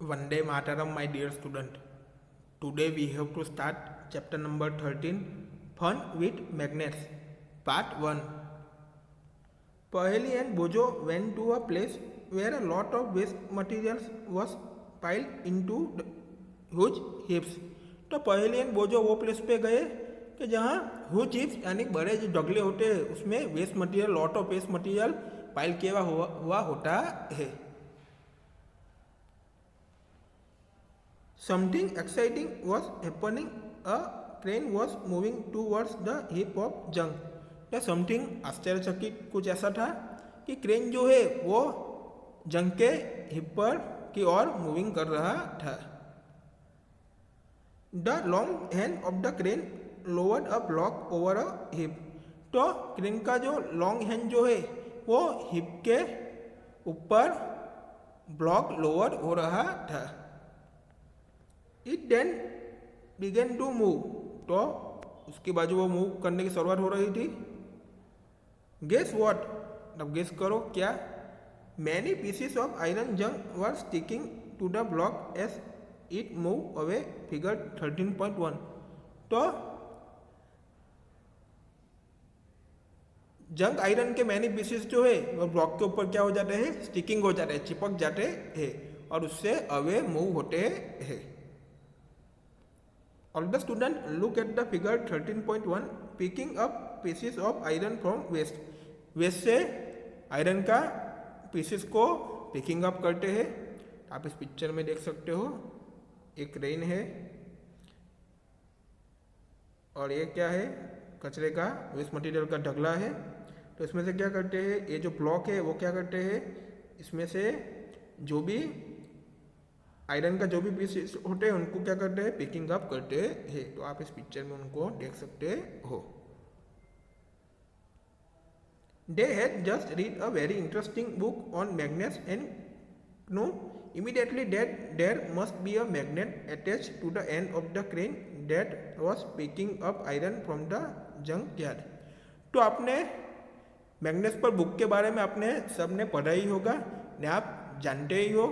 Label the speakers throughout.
Speaker 1: Vande Mataram, my dear student. Today we have to start chapter number 13, Fun with Magnets, part 1. Paheli and Bojo went to a place where a lot of waste materials was piled into huge heaps. तो पहली and बोजो वो place पे गए कि जहाँ whose हिप्स यानी बड़े जो डगले होते हैं उसमें waste material lot of waste material pile किया हुआ होता है. Something exciting was happening. A train was moving towards the heap of junk. या समथिंग आश्चर्यचकित कुछ ऐसा था कि क्रेन जो है वो जंग के हिप पर की ओर मूविंग कर रहा था. The long hand of the crane lowered a block over a hip. तो क्रेन का जो लॉन्ग हैंड जो है वो हिप के ऊपर ब्लॉक लोअर हो रहा था. It then began to move. तो उसके बाद वो मूव करने की शुरुआत हो रही थी. Guess what. अब गेस करो क्या. मैनी पीसेस ऑफ आयरन जंग were sticking to the block as it move away. Figure 13.1. तो जंग आयरन के मैनी पीसेस जो है वो ब्लॉक के ऊपर क्या हो जाते हैं, स्टिकिंग हो जाते हैं, चिपक जाते हैं और उससे अवे मूव होते हैं. All the students look at the figure 13.1. Picking up pieces of iron from waste. Waste से आयरन का पीसेस को पिकिंग अप करते हैं. आप इस पिक्चर में देख सकते हो एक क्रेन है और ये क्या है, कचरे का वेस्ट मटेरियल का ढगला है. तो इसमें से क्या करते हैं, ये जो ब्लॉक है वो क्या करते हैं, इसमें से जो भी आयरन का जो भी पीसेस होते हैं उनको क्या करते हैं, पिकिंग अप करते हैं. तो आप इस पिक्चर में उनको देख सकते हो. They had just read a very interesting book on magnets and knew immediately that there must be a magnet attached to the end of the crane that was picking up iron from the junkyard. तो आपने magnets पर book के बारे में आपने सबने पढ़ा ही होगा ने आप जानते ही हो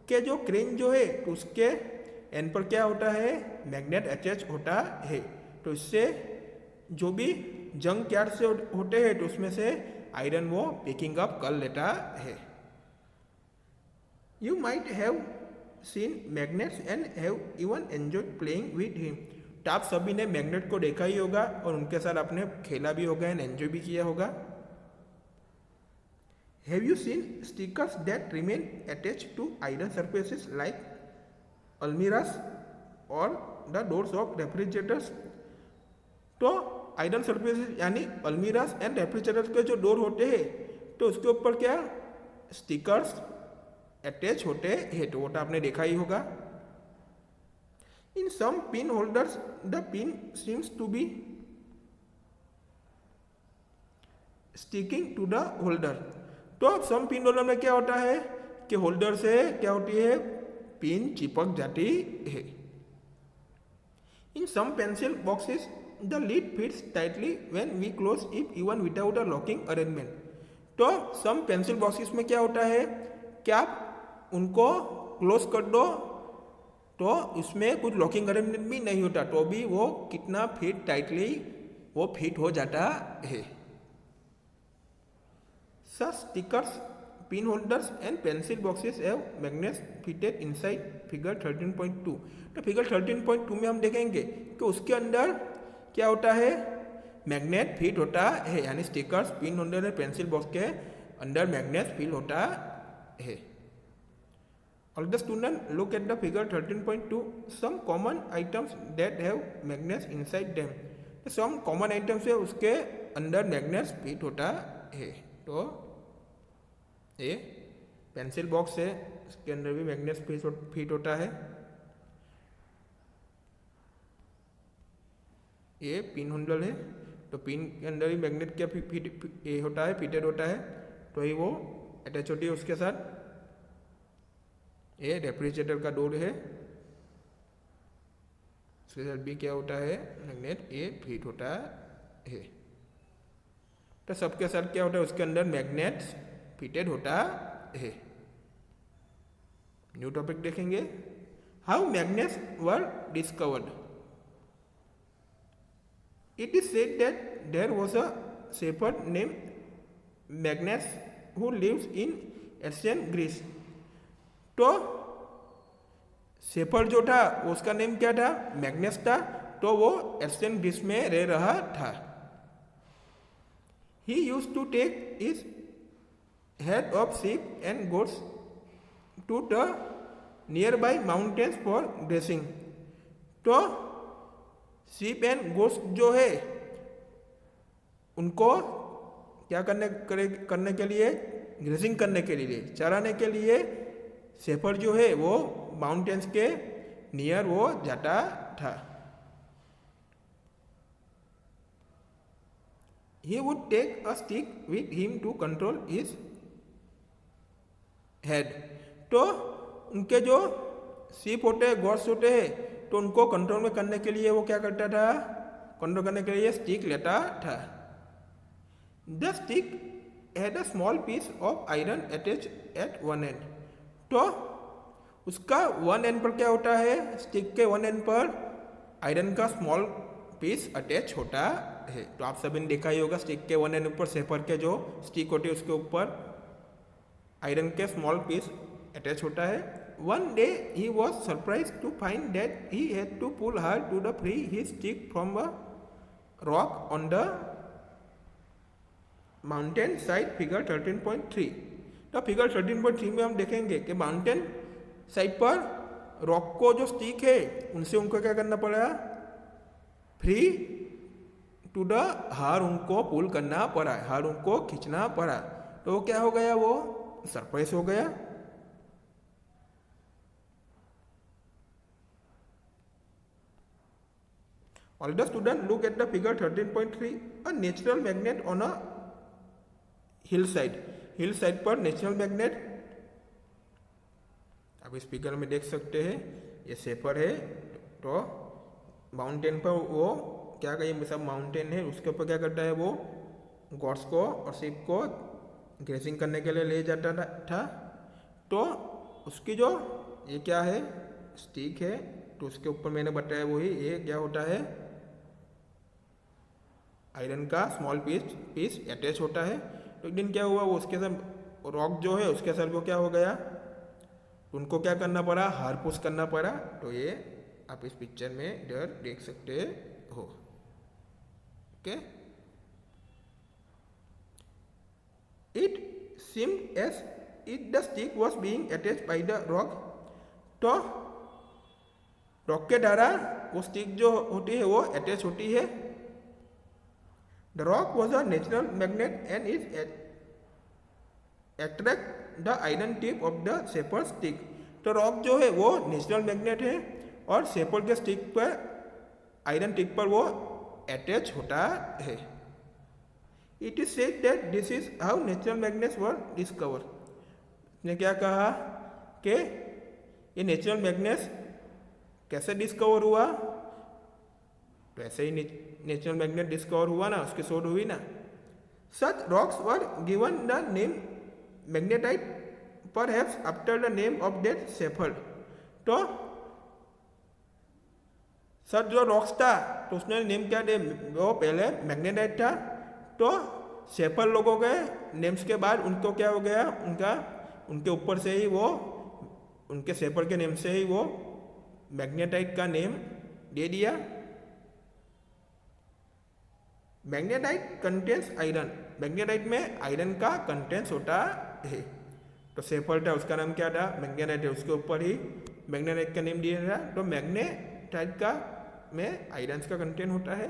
Speaker 1: कि जो क्रेन जो है तो उसके एंड पर क्या होता है, मैग्नेट अटैच होता है. तो इससे जो भी जंक यार्ड से होते हैं तो उसमें से आयरन वो पिकिंग अप कर लेता है. You might have seen magnets and have even enjoyed playing with him. तो आप सभी ने मैग्नेट को देखा ही होगा और उनके साथ आपने खेला भी होगा एंड एंजॉय भी किया होगा. Have you seen stickers that remain attached to iron surfaces like almirahs or the doors of refrigerators? तो आयरन सरफेसेस यानी अलमीरास एंड रेफ्रिजरेटर के जो डोर होते हैं तो उसके ऊपर क्या स्टिकर्स अटैच होते हैं. तो वो तो आपने देखा ही होगा. In some pin holders the pin seems to be sticking to the holder. तो सम पिन होल्डर में क्या होता है कि होल्डर से क्या होती है, पिन चिपक जाती है. In some pencil boxes the lead fits tightly when we close it even without a locking arrangement. तो सम पेंसिल बॉक्सेस में क्या होता है कि आप उनको क्लोज कर दो तो उसमें कुछ लॉकिंग अरेंजमेंट भी नहीं होता तो भी वो कितना फिट टाइटली वो फिट हो जाता है. Such stickers, pin holders and pencil boxes have magnets fitted inside figure 13.2. तो फिगर 13.2 में हम देखेंगे कि उसके अंदर क्या होता है, मैग्नेट फिट होता है. यानी स्टिकर्स, पिन होल्डर और पेंसिल बॉक्स के अंदर मैग्नेट फिट होता है. All the students look at the figure 13.2. Some common items that have magnets inside them. तो some common items है उसके अंदर मैग्नेट्स फिट होता है. तो ये पेंसिल बॉक्स है इसके अंदर भी मैग्नेट फिट होता है. ये पिन होल्डर है तो पिन के अंदर भी मैग्नेट क्या फिट होता है, फिटेड होता है. तो ही वो अटैच होती है उसके साथ. ये रेफ्रिजरेटर का डोर है उसके साथ भी क्या होता है, मैग्नेट ये फिट होता है. तो सबके साथ क्या होता है, उसके अंदर मैग्नेट फिटेड होता है. न्यू टॉपिक देखेंगे, how magnets were discovered. It is said that there was a shepherd name magnets who lives in Asian Greece. तो शेपर्ड जो था उसका नेम क्या था, मैग्नेट्स था, तो वो एशियन ग्रीस में रह रहा था। He used to take his head of sheep and goats to the nearby mountains for grazing। तो sheep and goats जो है उनको क्या करने के लिए, ग्रेजिंग करने के लिए, चराने के लिए शेफर्ड जो है वो माउंटेन्स के नियर वो जाता था। He would take a stick with him to control his head। तो उनके जो सीप होते हैं, गॉड्स होते हैं, तो उनको कंट्रोल में करने के लिए वो क्या करता था, कंट्रोल करने के लिए स्टिक लेता था। The stick had a small piece of iron attach at one end. तो उसका वन एंड पर क्या होता है, स्टिक के वन एंड पर आयरन का स्मॉल पीस अटैच होता है। तो आप सभी ने देखा ही होगा, स्टिक के वन एंड ऊपर शेपर के जो स्टिक होती है उसके ऊपर आयरन के स्मॉल पीस अटैच होता है। One day he was surprise to find that he had to pull her to the free his stick from a rock on the mountain side, figure 13.3। तो figure 13.3 में हम देखेंगे कि mountain side पर rock को जो स्टिक है उनसे उनको क्या करना पड़ा, फ्री टू द हार उनको पुल करना पड़ा, हार उनको खींचना पड़ा। तो क्या हो गया, वो सरप्राइज हो गया। All the students look at the figure 13.3, a natural magnet on a hillside। hillside पर नेचुरल मैग्नेट अब इस फिगर में देख सकते हैं, ये शेपर है। तो माउंटेन पर वो क्या कहिए, सब माउंटेन है, उसके ऊपर क्या करता है, वो गॉड्स को और शिप को ग्रेसिंग करने के लिए ले जाता था। तो उसकी जो ये क्या है, स्टिक है, तो उसके ऊपर मैंने बताया वही, ये क्या होता है, आयरन का स्मॉल पीस अटैच होता है। तो एक दिन क्या हुआ, वो उसके साथ रॉक जो है उसके साथ वो क्या हो गया, उनको क्या करना पड़ा, हार पुश करना पड़ा। तो ये आप इस पिक्चर में इधर देख सकते हो। Okay, it seemed as if the stick was being attached by the rock। तो रॉक के द्वारा वो स्टिक जो होती है वो अटैच होती है। The rock was a natural magnet and it attract the iron tip of the shepherd's stick। तो रॉक जो है वो नेचुरल मैग्नेट है और शेपर्ड के स्टिक पर, आयरन टिप पर वो अटैच होता है। It is said that this is how natural magnets were discovered। ने क्या कहा कि ये नेचुरल मैग्नेट्स कैसे डिस्कवर हुआ, तो ऐसे ही नेचुरल मैग्नेट डिस्कवर हुआ ना, उसकी शोध हुई ना। Such rocks were given the name magnetite, perhaps after the name of that shepherd। तो सच जो रॉक्स था तो उसने नेम क्या दे, वो पहले मैग्नेटाइट था। तो शेफर लोगों के नेम्स के बाद उनको क्या हो गया, उनके ऊपर से ही वो, उनके शेफर के नेम से ही वो मैग्नेटाइट का नेम दे दिया। मैग्नेटाइट कंटेंस आयरन, मैग्नेटाइट में आयरन का कंटेंस होता है। तो शेफर था, उसका नाम क्या था, मैग्नेटाइट है, उसके ऊपर ही मैग्नेटाइट का नेम दिया था। तो मैग्नेटाइट का में आयरन का कंटेंट होता है।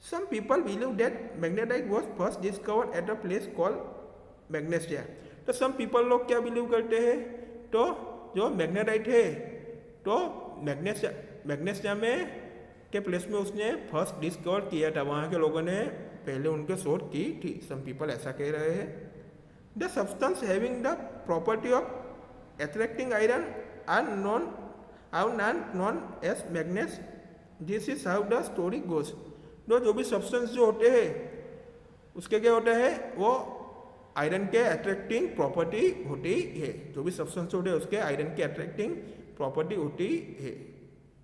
Speaker 1: Some people believe that magnetite was first discovered at a place called Magnesia। तो some people लोग क्या बिलीव करते हैं, तो जो मैग्नेटाइट है तो मैग्नेसिया में के प्लेस में उसने फर्स्ट डिस्कवर किया था, वहाँ के लोगों ने पहले उनके शोध की थी। सम पीपल ऐसा कह रहे हैं। The substance having the property of attracting iron are known as magnets. This is how the story goes. जो भी सब्सटेंस जो होते हैं उसके क्या होते हैं, वो आयरन के अट्रैक्टिंग प्रॉपर्टी होती है। जो भी सब्सटेंस होते हैं उसके आयरन की अट्रैक्टिंग प्रॉपर्टी होती है,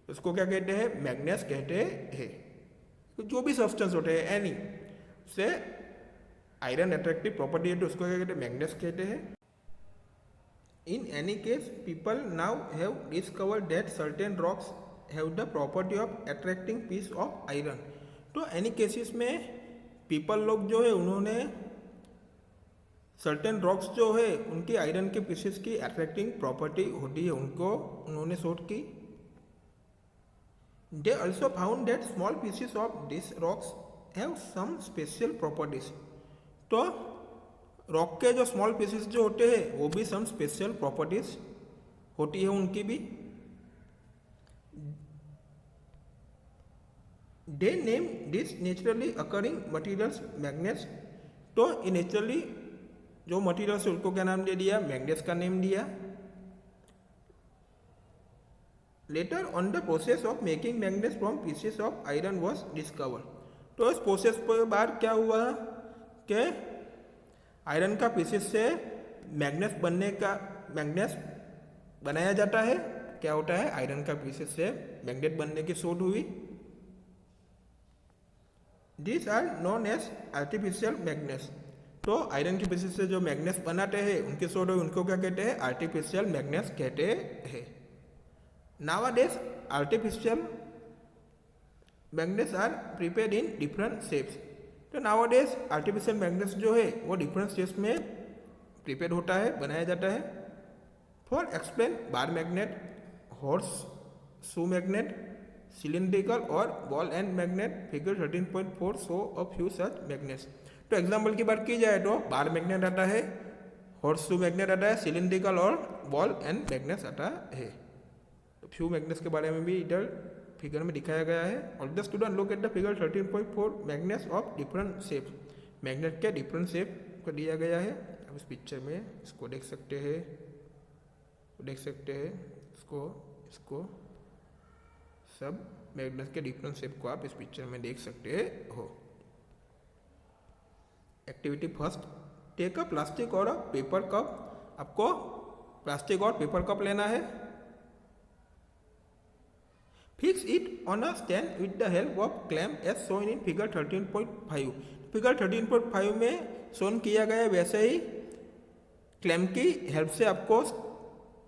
Speaker 1: उसको क्या कहते हैं? मैग्नेस कहते हैं। तो जो भी सब्सटेंस होते हैं एनी से आयरन अट्रैक्टिव प्रॉपर्टी है तो उसको क्या कहते हैं? मैग्नेस कहते हैं। In any case, people now have discovered that certain rocks have the property of attracting piece of iron. तो any cases में people लोग जो है उन्होंने certain rocks जो है उनकी आयरन के पीसेस की अट्रैक्टिंग प्रॉपर्टी होती है, उनको उन्होंने शोध की। They also found that small pieces of these rocks have some special properties. तो रॉक के जो स्मॉल पीसेस जो होते हैं वो भी सम स्पेशल प्रॉपर्टीज होती है उनकी भी। They name this naturally occurring materials magnets. तो ये नेचुरली जो मटीरियल्स है उनको क्या नाम दे दिया? मैग्नेट्स का नेम दिया। Later on the process of making magnets from pieces of iron was discover. तो इस प्रोसेस के बाद क्या हुआ कि आयरन का पीसेस से मैग्नेट्स बनाया जाता है। क्या होता है? आयरन का पीसेस से मैग्नेट बनने की शोध हुई। This are known as artificial magnets. तो आयरन के पीसेस से जो मैग्नेट्स बनाते हैं उनकी शोध हुई, उनको क्या कहते हैं? आर्टिफिशियल मैग्नेट्स कहते हैं। Nowadays artificial magnets are prepared in different shapes. तो नाउअडेज आर्टिफिशियल मैग्नेट्स जो है वो डिफरेंट शेप्स में प्रिपेयर होता है, बनाया जाता है। For explain bar magnet, horseshoe magnet, cylindrical और ball end magnet, figure 13.4 show a few such magnets. तो एग्जाम्पल की बात की जाए तो बार मैग्नेट आता है, हॉर्स शू मैग्नेट आता है, सिलिंड्रिकल और बॉल एंड मैग्नेट्स आता है। तो फ्यू मैग्नेट्स के बारे में भी इधर फिगर में दिखाया गया है। All the student look at the figure 13.4 magnets of different shape. Magnet के डिफरेंट शेप को दिया गया है। अब इस पिक्चर में इसको देख सकते हैं, इसको सब मैग्नेट के डिफरेंट शेप को आप इस पिक्चर में देख सकते हो। Activity first, take a plastic और अ पेपर कप। आपको प्लास्टिक और पेपर कप लेना है। Fix it on a stand with the help of clamp as shown in figure 13.5। Figure 13.5 में शोन किया गया वैसे ही क्लैम्प की हेल्प से आपको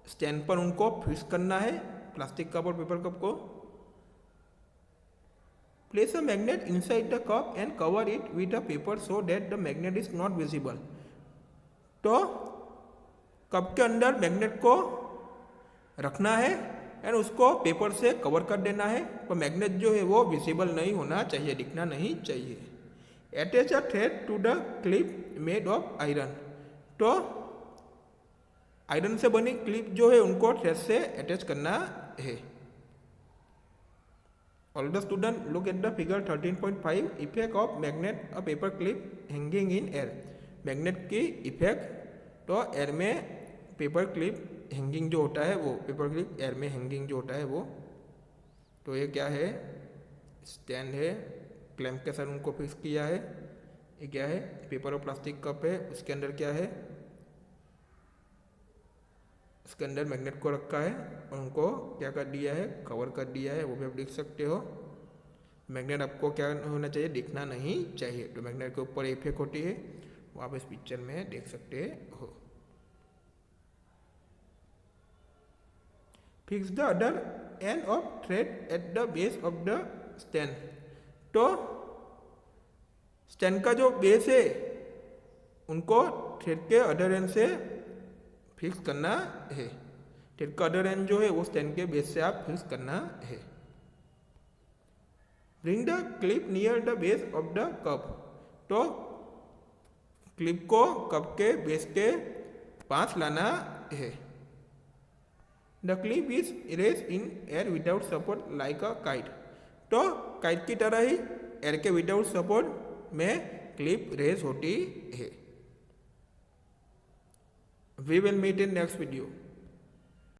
Speaker 1: स्टैंड पर उनको फिक्स करना है, प्लास्टिक कप और पेपर कप को। Place a magnet inside the cup and cover it with a paper so that the magnet is not visible. तो कप के अंदर मैग्नेट को रखना है एंड उसको पेपर से कवर कर देना है। तो मैग्नेट जो है वो विजिबल नहीं होना चाहिए, दिखना नहीं चाहिए। Attach a thread to the clip made of iron. तो आयरन से बनी क्लिप जो है उनको थ्रेड से अटैच करना है। All the student look at the figure 13.5 effect of magnet a paper clip hanging in air. Magnet की इफेक्ट, तो एयर में पेपर क्लिप हैंगिंग जो होता है वो, पेपर क्लिप एयर में हैंगिंग जो होता है वो। तो ये क्या है? स्टैंड है, क्लैंप के साथ उनको फिक्स किया है। ये क्या है? पेपर और प्लास्टिक कप है, उसके अंदर क्या है? उसके अंदर मैग्नेट को रखा है और उनको क्या कर दिया है? कवर कर दिया है। वो भी आप देख सकते हो। मैग्नेट आपको क्या होना चाहिए? दिखना नहीं चाहिए। तो मैग्नेट के ऊपर इफेक्ट होती है, वो आप इस पिक्चर में देख सकते हो। Fix the other end of thread at the base of the stand. तो स्टैंड का जो बेस है उनको थ्रेड के अदर एंड से फिक्स करना है। थ्रेड का अदर एंड जो है वो स्टैंड के बेस से आप फिक्स करना है। Bring the clip near the base of the cup. तो क्लिप को कप के बेस के पास लाना है। The clip is raise in air without support like a kite. तो काइट की तरह ही एयर के विदाउट सपोर्ट में क्लिप रेज होती है। We will meet in next video.